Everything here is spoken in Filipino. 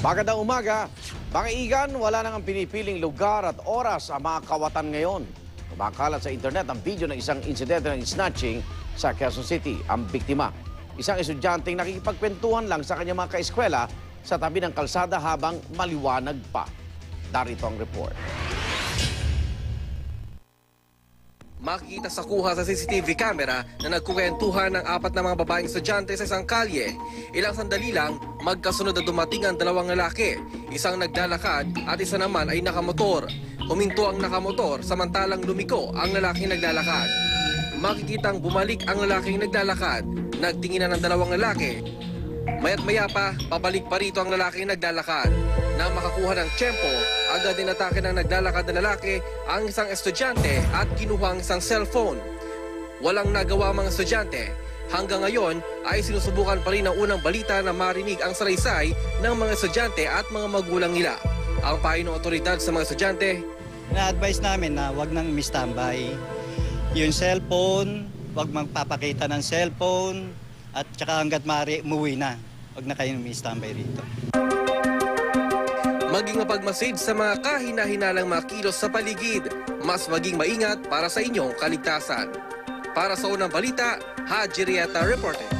Magandang umaga. Mga igan, wala nang pinipiling lugar at oras ang mga kawatan ngayon. Kumakalat sa internet ang video ng isang insidente ng snatching sa Quezon City. Ang biktima, isang estudyanteng nakikipagkwentuhan lang sa kanyang mga kaeskwela sa tabi ng kalsada habang maliwanag pa. Darito ang report. Makikita sa kuha sa CCTV camera na nagkukwentuhan ng apat na mga babaeng estudyante sa isang kalye. Ilang sandali lang, magkasunod na dumating ang dalawang lalaki. Isang naglalakad at isa naman ay nakamotor. Huminto ang nakamotor samantalang lumiko ang lalaking naglalakad. Makikitang bumalik ang lalaking naglalakad. Nagtinginan ng dalawang lalaki. Maya't maya pa, pabalik pa rito ang lalaking naglalakad. Nang makakuha ng tiyempo, agad inatake ng naglalakad na lalaki ang isang estudyante at kinuha ang isang cellphone. Walang nagawa ang mga estudyante. Hanggang ngayon ay sinusubukan pa rin ang unang balita na marinig ang salaysay ng mga estudyante at mga magulang nila. Ang payo ng otoridad sa mga estudyante, na-advise namin na wag nang mistambay. Yung cellphone, wag magpapakita ng cellphone at saka hanggat maaari umuwi na. Wag na kayo mistambay rito. maging mapagmasid sa mga kahina-hinalang mga kilos sa paligid. Mas maging maingat para sa inyong kaligtasan. Para sa unang balita, Haji Rieta reporting.